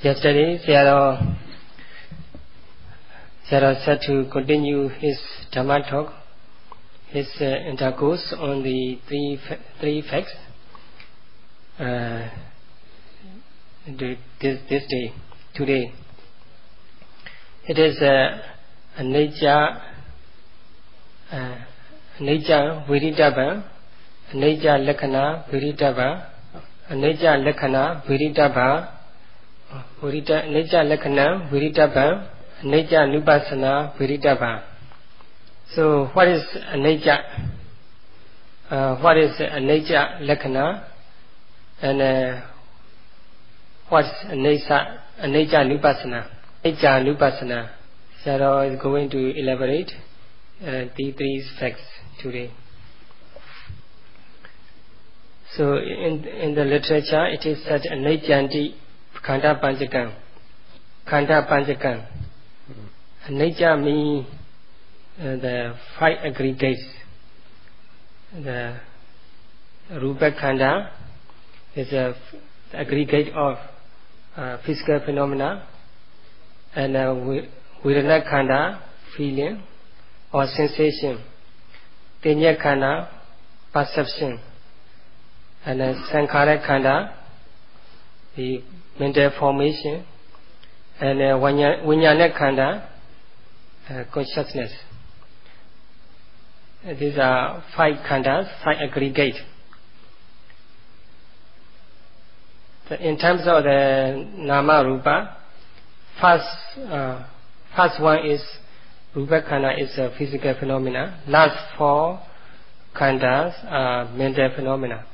Yesterday, Sayadaw said to continue his Dhamma talk, his intercourse on the three facts this day, today. It is Anicca Viridabha, Aniccanupassana Viridabha, Aniccalakkhana Viridabha, Aniccanupassana Viridabha, Aniccanupassana Viridabha. So, what is Anicca? What is Aniccalupassana? And what is Aniccanupassana? Aniccanupassana. Sayadaw is going to elaborate the three facts today. So, in the literature, it is said Aniccanti Khanda Panchakam. Khanda Panchakam. Anicca means the five aggregates. The Rupa Khanda is the aggregate of physical phenomena, and Vedana Khanda, feeling or sensation, Tenya Khanda, perception, and Sankhara Khanda, the mental formation, and Vijnana Khanda, consciousness. These are five khandas, five aggregates. In terms of the Nama Rupa, first one is Rupa Khanda is a physical phenomena. Last four khandas are mental phenomena.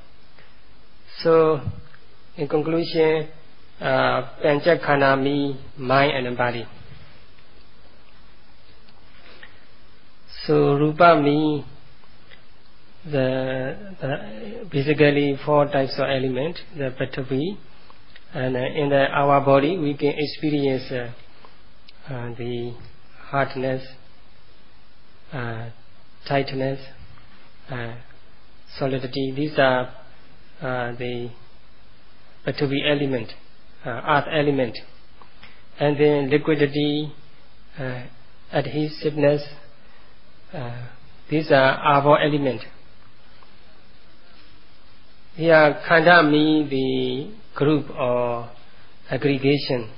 So, in conclusion, Pancha Khanda means mind and body. So, Rupa means basically four types of element, the Prithvi, and in our body we can experience the hardness, tightness, solidity. These are the Prithvi element, earth element, and then liquidity, adhesiveness. These are our element. Here, khanda means the group or aggregation.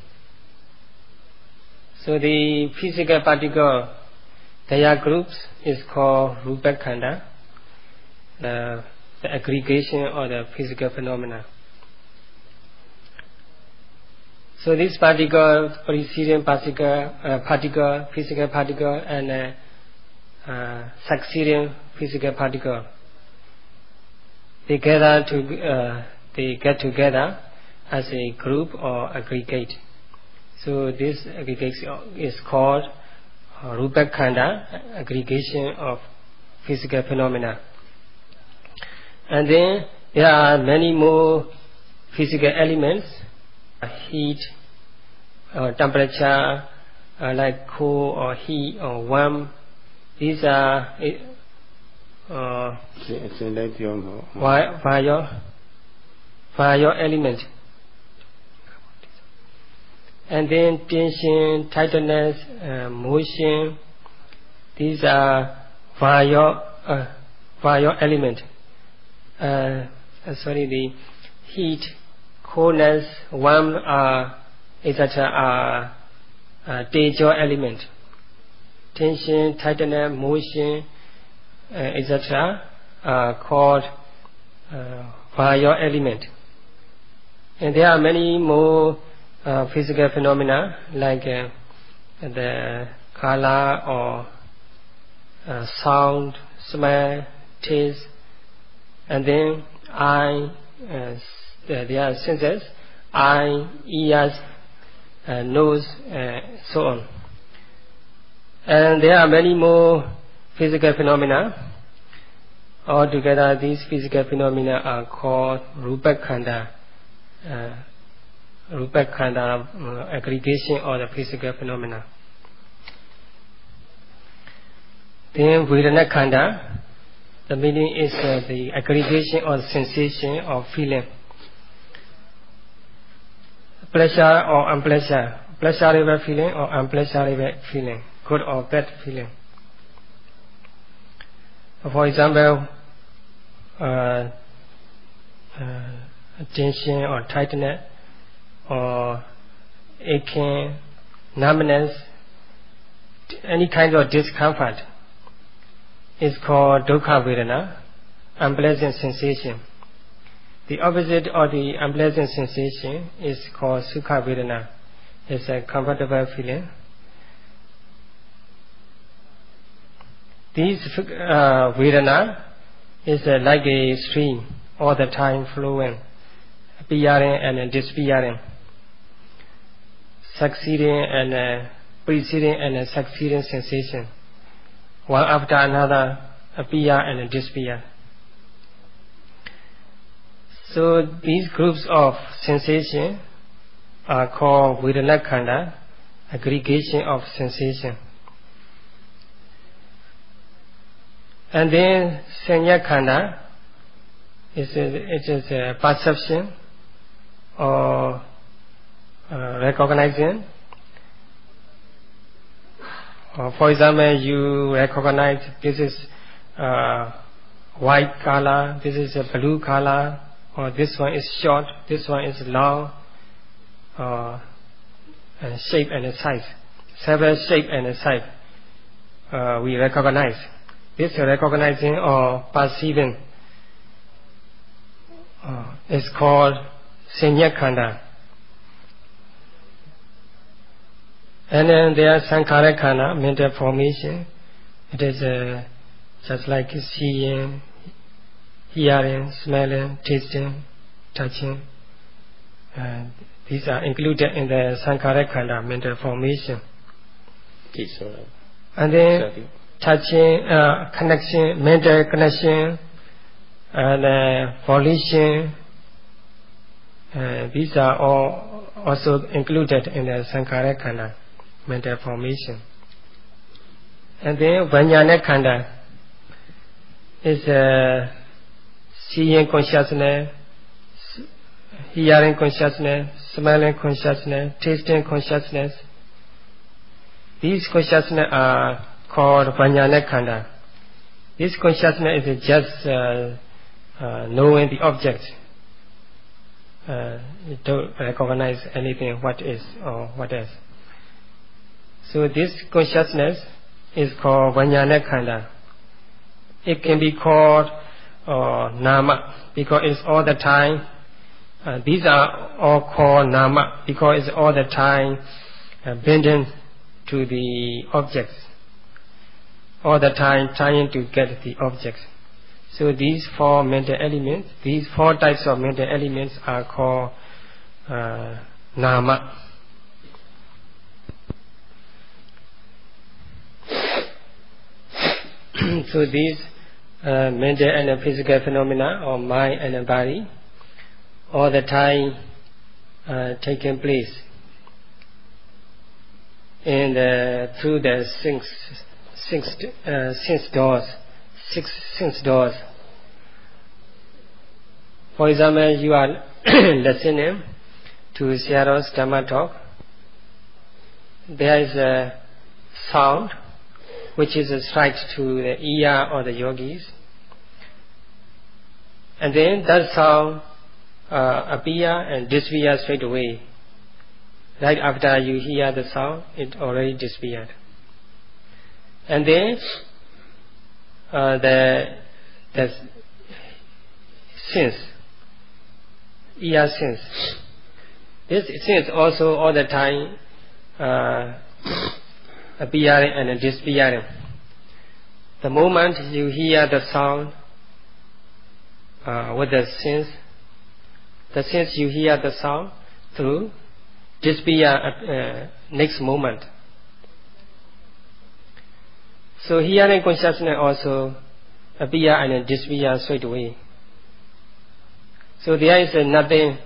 So the physical particle, their groups is called Rupa Khanda, the aggregation or the physical phenomena. So this particle, preceding particle, physical particle, and succeeding physical particle, they get together as a group or aggregate. So this aggregate is called Rupa Khanda, aggregation of physical phenomena. And then there are many more physical elements, heat or temperature, like cold or heat or warm. These are fire element. And then tension, tightness, motion. These are fire element. The heat, coldness, warm, etc. are Tejo element. Tension, tightness, motion, etc. are called fire element. And there are many more physical phenomena like the color or sound, smell, taste, and then eye, there are senses, eye, ears, nose, so on. And there are many more physical phenomena. Altogether, these physical phenomena are called Rupa Khanda, aggregation or the physical phenomena. Then Vedana Khanda, the meaning is the aggregation or sensation or feeling. pleasure or unpleasure, pleasurable feeling or unpleasurable feeling, good or bad feeling. For example, tension or tightness or aching, numbness, any kind of discomfort is called dukkha vedana, unpleasant sensation. The opposite of the unpleasant sensation is called sukha vedana. It's a comfortable feeling. This vedana is like a stream all the time flowing, appearing and disappearing, succeeding and preceding and succeeding sensation, one after another appear and disappear. So these groups of sensation are called Vedanakhanda, aggregation of sensation. And then Sanyakhanda it is a perception or recognizing. For example, you recognize this is white color, this is a blue color, or this one is short, this one is long, and shape and size. Several shape and size we recognize. This recognizing or perceiving is called Sanyakhanda. And then there are Sankharakhana, mental formation. It is just like seeing, hearing, smelling, tasting, touching. These are included in the Sankharakhana, mental formation. And then touching, connection, mental connection, and volition. These are all also included in the Sankharakhana, mental formation. And then Vijnanakhanda is seeing consciousness, hearing consciousness, smelling consciousness, tasting consciousness. These consciousness are called Vijnanakhanda. This consciousness is just knowing the object. You don't recognize anything, what is or what is. So this consciousness is called Vijnanakhanda. It can be called Nama because it's all the time. These are all called Nama because it's all the time bending to the objects, all the time trying to get the objects. So these four mental elements, these four types of mental elements are called Nama. So these mental and physical phenomena of mind and body all the time taking place and through the six sense doors. For example, you are listening to Sayadaw's Dhamma talk. There is a sound which is a strike to the ear or the yogis, and then that sound appear and disappear straight away. Right after you hear the sound, it already disappeared. And then the sense, ear sense. This sense also all the time appearing and disappearing. The moment you hear the sound with the sense you hear the sound through disappear at next moment. So hearing consciousness also appear and disappear straight away. So there is nothing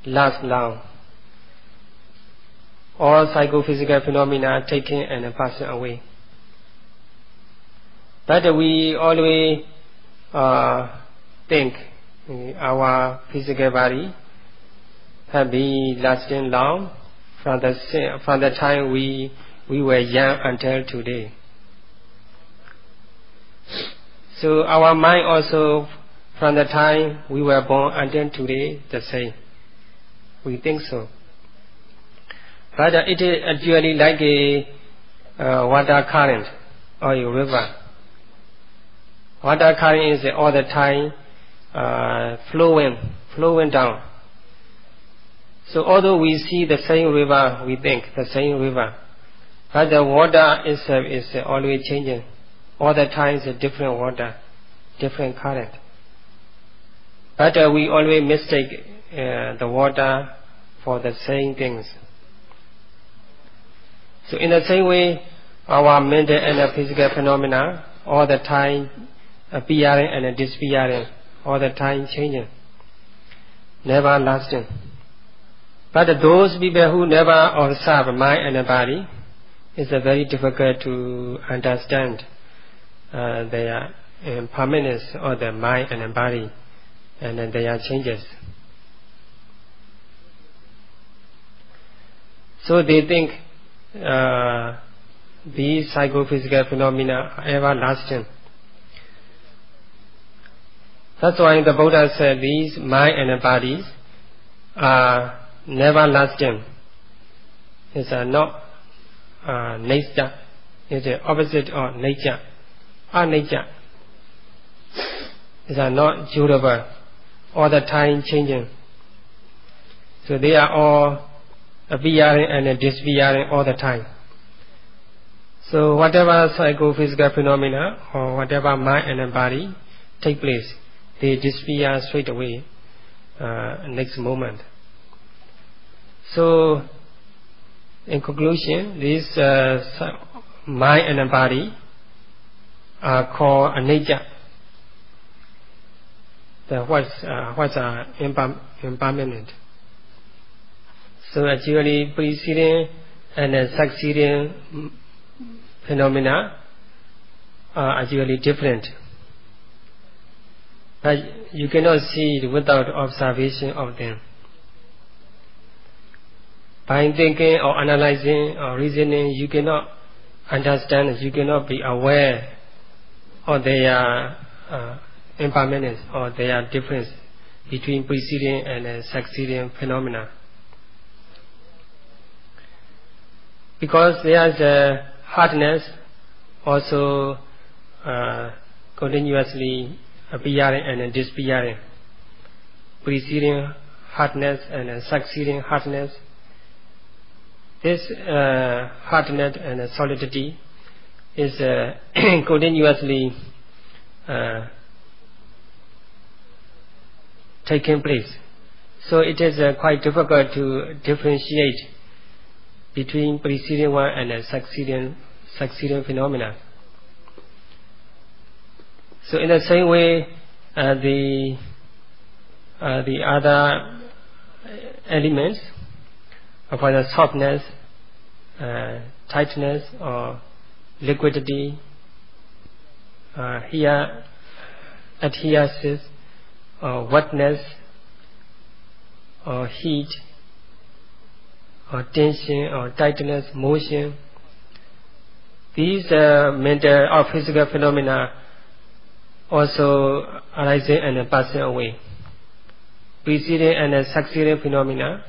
lasts long. All psychophysical phenomena taken and passing away. But we always think our physical body have been lasting long from the time we were young until today. So our mind also, from the time we were born until today, the same. We think so. But it is actually like a water current or a river. Water current is all the time flowing down. So although we see the same river, we think the same river, but the water itself is always changing. All the time is a different water, different current. But we always mistake the water for the same things. So in the same way, our mental and physical phenomena all the time appearing and disappearing, all the time changing, never lasting. But those people who never observe mind and body, it's very difficult to understand their impermanence of the mind and body and their changes. So they think these psychophysical phenomena are everlasting. That's why the Buddha said these mind and bodies are never lasting. It's not nature. It's the opposite of nature. Anicca. It's not durable. All the time changing. So they are all appearing and disappearing all the time. So whatever psychophysical phenomena or whatever mind and body take place, they disappear straight away next moment. So in conclusion, this mind and body are called anicca. What's impermanent. So actually preceding and succeeding phenomena are actually different. But you cannot see it without observation of them. By thinking or analyzing or reasoning, you cannot understand, you cannot be aware of their impermanence or their difference between preceding and succeeding phenomena. Because there is a hardness also continuously appearing and disappearing. Preceding hardness and succeeding hardness. This hardness and solidity is continuously taking place. So it is quite difficult to differentiate between preceding one and succeeding phenomena. So in the same way, the other elements, for the softness, tightness, or liquidity, here adhesis, or wetness, or heat, or tension, or tightness, motion. These mental or physical phenomena also arising and passing away. Preceding and succeeding phenomena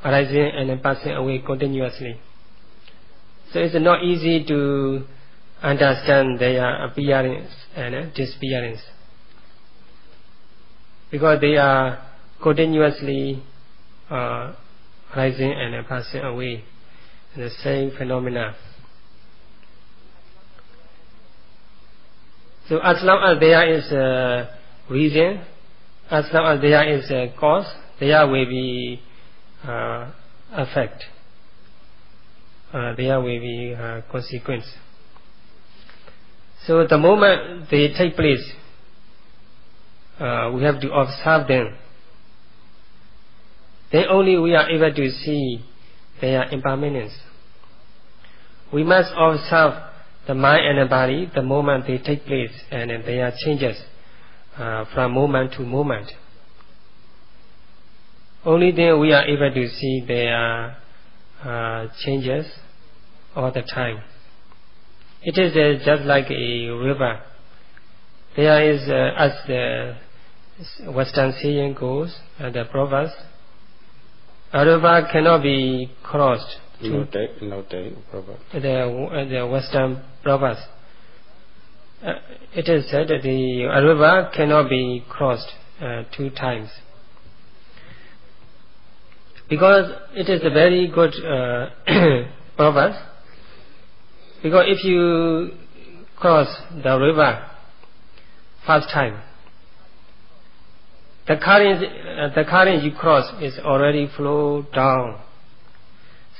arising and passing away continuously. So it's not easy to understand their appearance and disappearance, because they are continuously rising and passing away in the same phenomena. So as long as there is a reason, as long as there is a cause, there will be effect. There will be consequence. So the moment they take place, we have to observe them. Then only we are able to see their impermanence. We must observe the mind and the body the moment they take place and their changes from moment to moment. Only then we are able to see their changes all the time. It is just like a river. There is, as the Western saying goes, the proverbs, a river cannot be crossed. The Western proverbs. It is said that a river cannot be crossed 2 times. Because it is a very good proverb. Because if you cross the river first time, the current you cross is already flow down.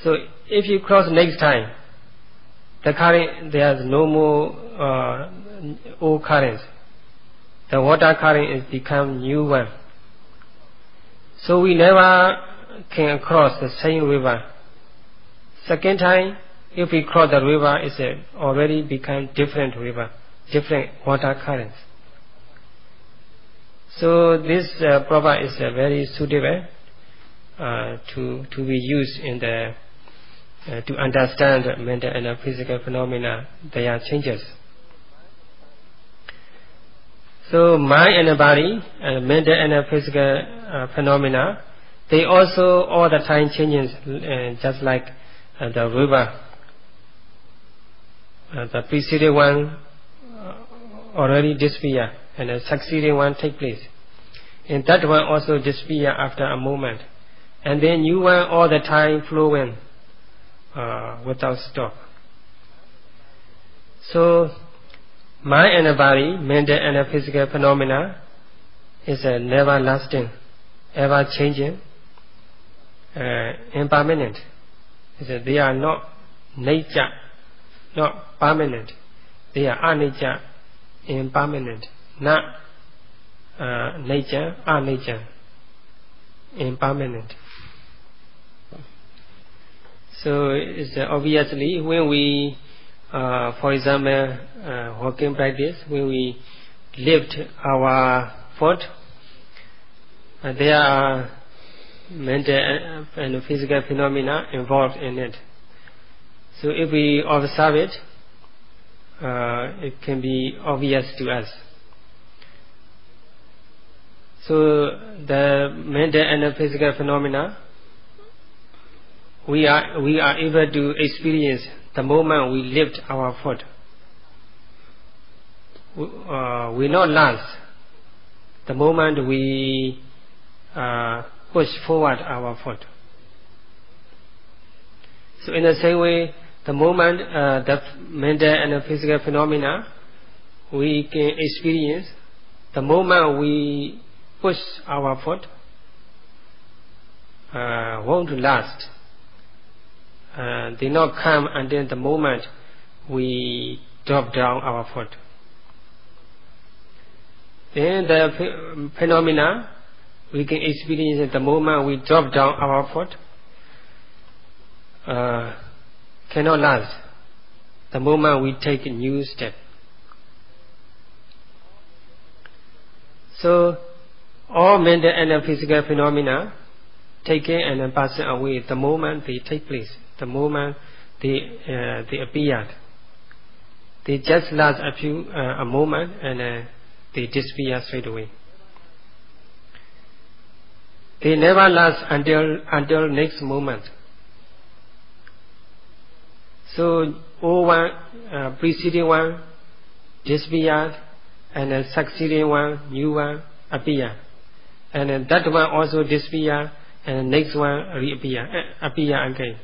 So if you cross next time, the current, there's no more old currents. The water current is become new one. So we never can cross the same river. Second time, if we cross the river, it's already become different river, different water currents. So this proverb is very suitable to be used in the to understand mental and physical phenomena, their changes. So mind and body, and mental and physical phenomena, they also all the time changes, just like the river. The preceding one already disappear, and the succeeding one take place. And that one also disappear after a moment. And then new one all the time flowing without stop. So mind and body, mental and physical phenomena is a never lasting, ever changing, impermanent. They are not nature, not permanent. They are anicca, impermanent. Not nature, anicca, impermanent. So it's obviously when we, for example, walking practice, when we lift our foot, there are mental and physical phenomena involved in it. So if we observe it, it can be obvious to us. So the mental and physical phenomena, we are able to experience the moment we lift our foot. We not last. The moment we push forward our foot. So in the same way, the moment the mental and physical phenomena we can experience, the moment we push our foot won't last. They not come until the moment we drop down our foot. Then the phenomena we can experience at the moment we drop down our foot cannot last. The moment we take a new step. So all mental and physical phenomena taken and passing away the moment they take place, the moment they appeared. They just last a moment and they disappear straight away. They never last until next moment. So all one preceding one disappeared, and the succeeding one, new one appear, and then that one also disappear, and the next one appear again.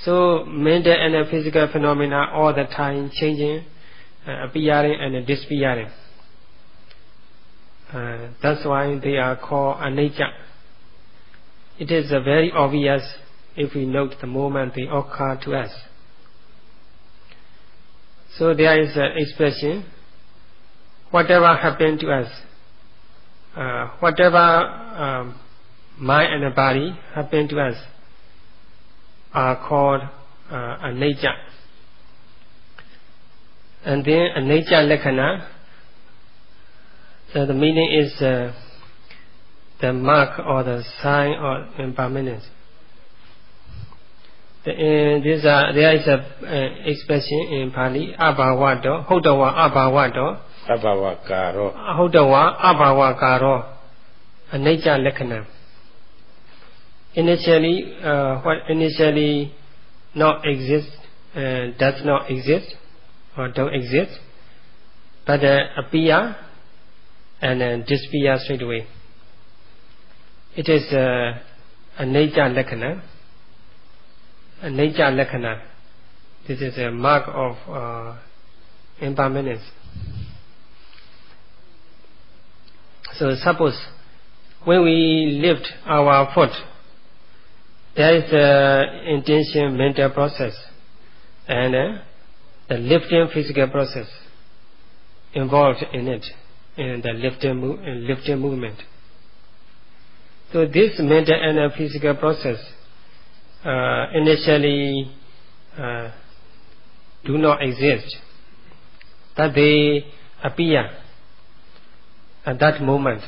So mental and physical phenomena all the time changing, appearing and disappearing. That's why they are called Anicca. It is very obvious if we note the moment they occur to us. So there is an expression, whatever happened to us, whatever mind and body happen to us are called Anicca. And then Aniccalakkhana, so the meaning is the the mark or the sign or impermanence. There is a expression in Pali, abhavado, hodawa abhavado, hodawa abhavakaro, Aniccalupassana. Initially, what initially not exist, does not exist or don't exist, but appear and disappear straight away. It is Aniccalupassana. Aniccalupassana. This is a mark of impermanence. So suppose when we lift our foot, there is the intention mental process and the lifting physical process involved in it, in the lifting movement. So this mental and physical process initially do not exist, but they appear at that moment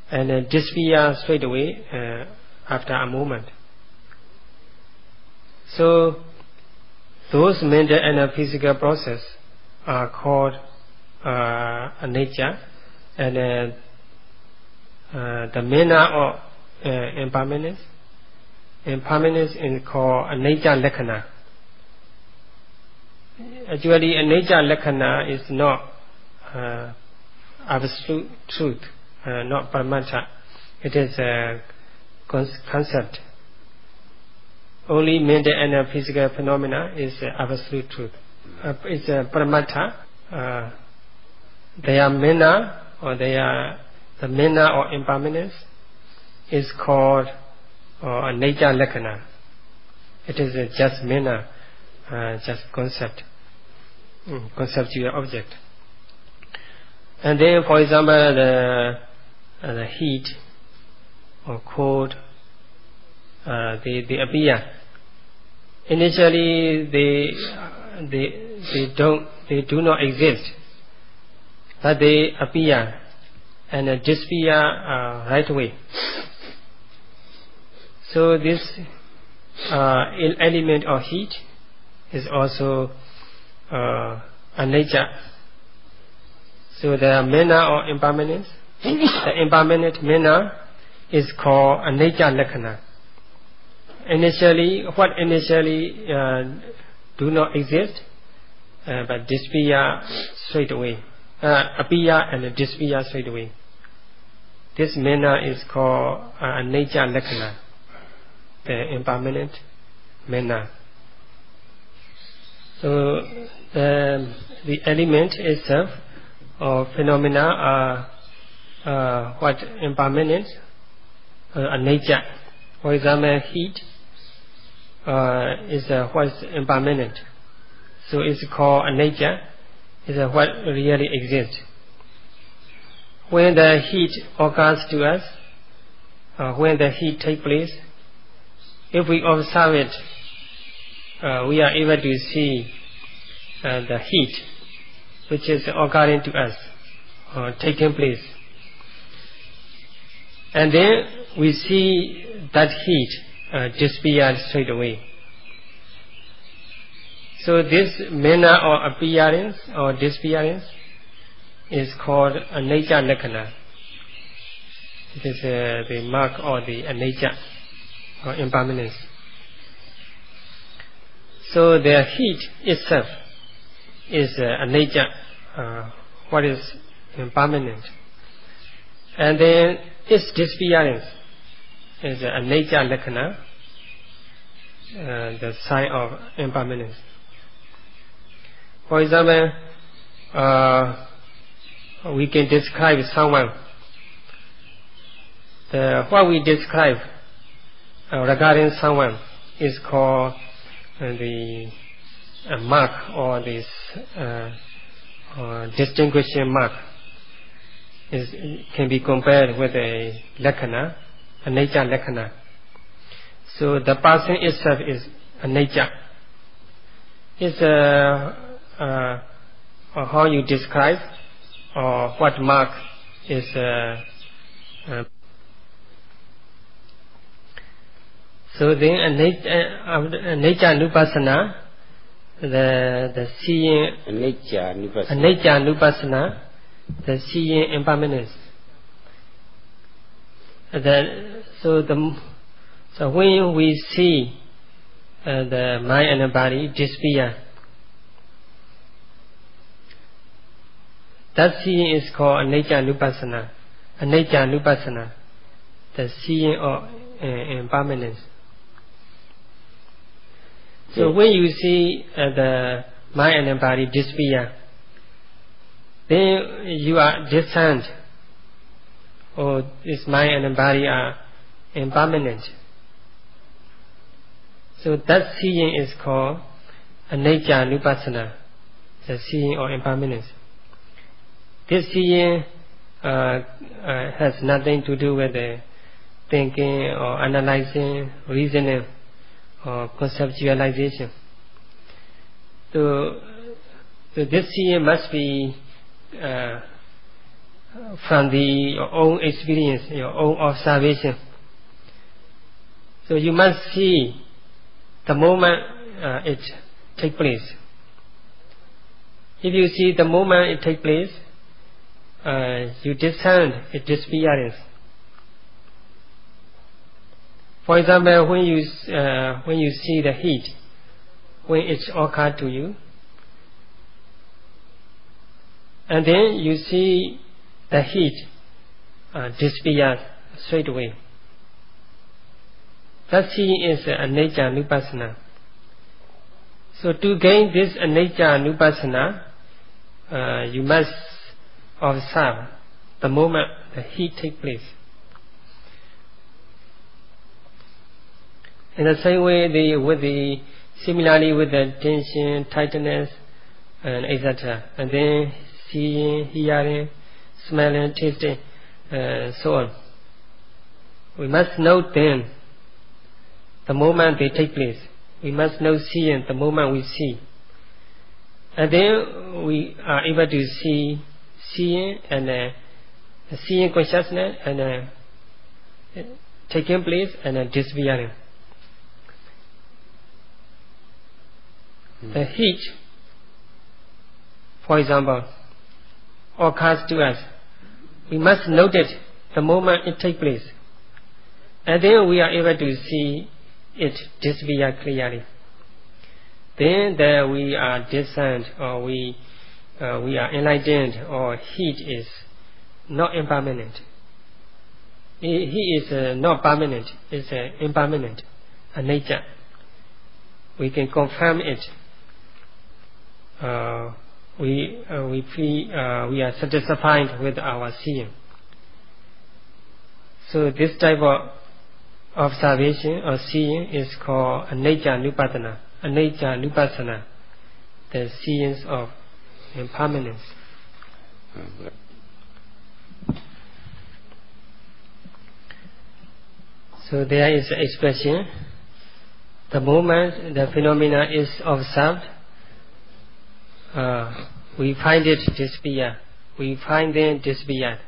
and disappear straight away after a moment. So those mental and physical process are called anicca, and the manner of impermanence is called Aniccalupassana. Actually, Aniccalupassana is not absolute truth, not paramata. It is a concept. Only mental and physical phenomena is absolute truth. It's a paramata. Their manner or the manner or impermanence is called Aniccalupassana. It is just manner, just concept, conceptual object. And then, for example, the heat or cold, they appear. Initially, they do not exist, but they appear and disappear right away. So this element of heat is also anicca. So the manner of impermanence, the impermanent manner is called Aniccalupassana. Initially, what initially do not exist, but disappear straight away, appear and disappear straight away. This manner is called Aniccalupassana, the impermanent manner. So the element itself or phenomena are what impermanent, anicca. For example, heat is what's impermanent. So it's called anicca, is what really exists. When the heat occurs to us, when the heat takes place, if we observe it, we are able to see the heat which is occurring to us, taking place. And then we see that heat disappear straight away. So this manner of appearance or disappearance is called Aniccalupassana. It is the mark or the anicca or impermanence. So the heat itself is anicca, what is impermanent. And then its disappearance is Aniccalupassana, the sign of impermanence. For example, we can describe someone. What we describe regarding someone is called the mark or this distinguishing mark. Can be compared with a lakkhana, Aniccalupassana. So the person itself is anicca. It's how you describe or what mark is So then Aniccanupassana, the seeing Aniccanupassana, the seeing impermanence. So when we see the mind and the body disappear, that seeing is called Aniccanupassana. Aniccanupassana, the seeing of impermanence. So when you see the mind and the body disappear, then you are discerned, or this mind and the body are impermanent. So that seeing is called Aniccanupassana, the seeing of impermanence. This seeing has nothing to do with the thinking or analyzing, reasoning, or conceptualization. So this seeing must be from your own experience, your own observation. So you must see the moment it takes place. If you see the moment it takes place, you discern its disappearance. For example, when you see the heat, when it occurs to you, and then you see the heat disappear straight away. That seeing is Aniccanupassana. So to gain this Aniccanupassana, you must observe the moment the heat takes place. In the same way, similarly with the tension, tightness, and etc. And then seeing, hearing, smelling, tasting, so on. We must note them the moment they take place. We must know seeing the moment we see. And then we are able to see seeing and seeing consciousness and taking place and disappearing. The heat, for example, occurs to us. We must note it the moment it takes place, and then we are able to see it disappear clearly. Then we are discerned, or we are enlightened, or heat is not impermanent. Heat is not permanent; it's impermanent, a nature. We can confirm it. We are satisfied with our seeing. So this type of observation or seeing is called Aniccanupassana. Aniccanupassana, the seeing of impermanence. So there is an expression: the moment the phenomena is observed, we find it disappear. We find them disappear.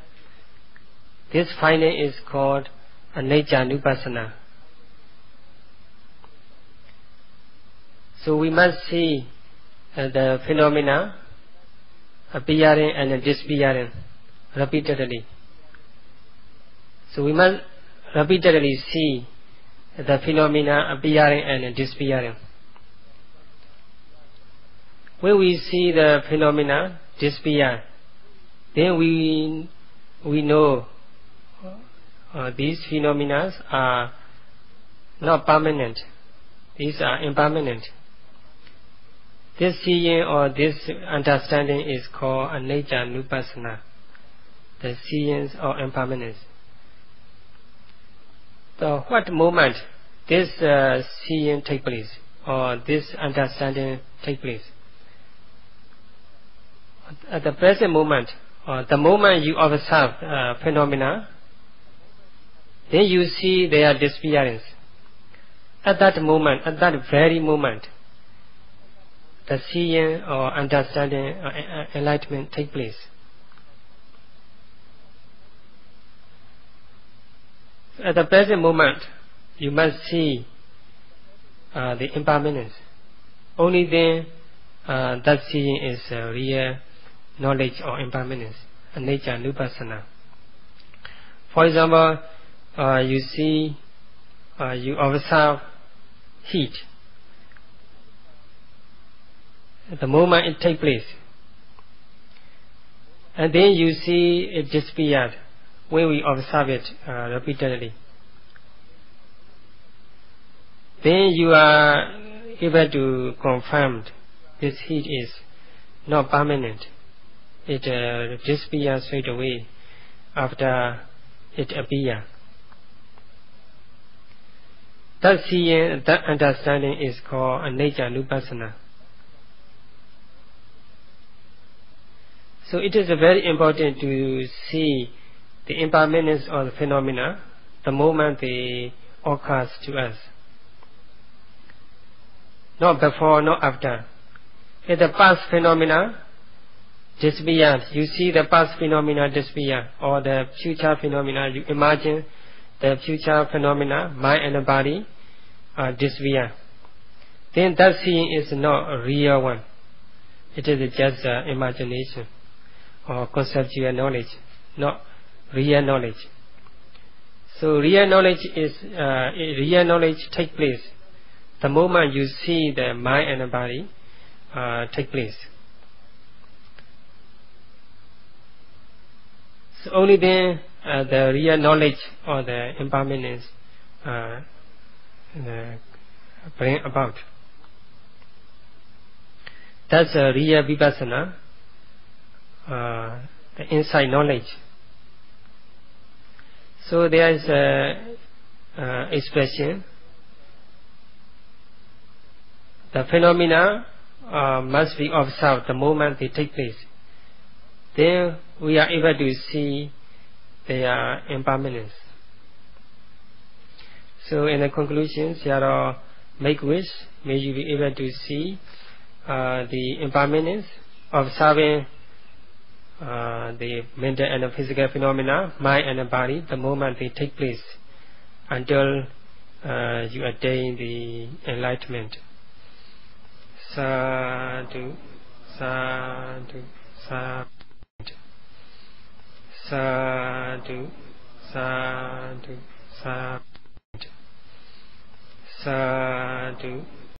This finding is called Aniccanupassana. So we must see the phenomena appearing and disappearing repeatedly. So we must repeatedly see the phenomena appearing and disappearing. When we see the phenomena disappear, then we know these phenomena are not permanent. These are impermanent. This seeing or this understanding is called Aniccanupassana, the seeing of impermanence. So what moment this seeing take place, or this understanding take place? At the present moment, or the moment you observe phenomena, then you see their disappearance. At that moment, at that very moment, the seeing or understanding or enlightenment take place. At the present moment, you must see the impermanence. Only then that seeing is real knowledge or impermanence, Aniccanupassana. For example, you see, you observe heat. The moment it takes place, and then you see it disappeared when we observe it repeatedly. Then you are able to confirm this heat is not permanent. It disappears straight away after it appears. That seeing, that understanding is called Aniccanupassana. So it is very important to see the impermanence of the phenomena the moment they occurs to us. Not before, not after. If the past phenomena disappears, you see the past phenomena disappear, or the future phenomena, you imagine the future phenomena, mind and the body, disappear. Then that seeing is not a real one. It is just imagination or conceptual knowledge, not real knowledge. So real knowledge take place the moment you see the mind and the body take place. So only then the real knowledge or the impermanence bring about. That's a real Vipassana, the insight knowledge. So there is a expression. The phenomena must be observed the moment they take place. Then we are able to see their impermanence. So in the conclusion, Sayadaw make wish, may you be able to see the impermanence, observing the mental and the physical phenomena, mind and the body, the moment they take place, until you attain the enlightenment. Sadhu, sadhu, sadhu, sadhu, sadhu, sadhu, sadhu.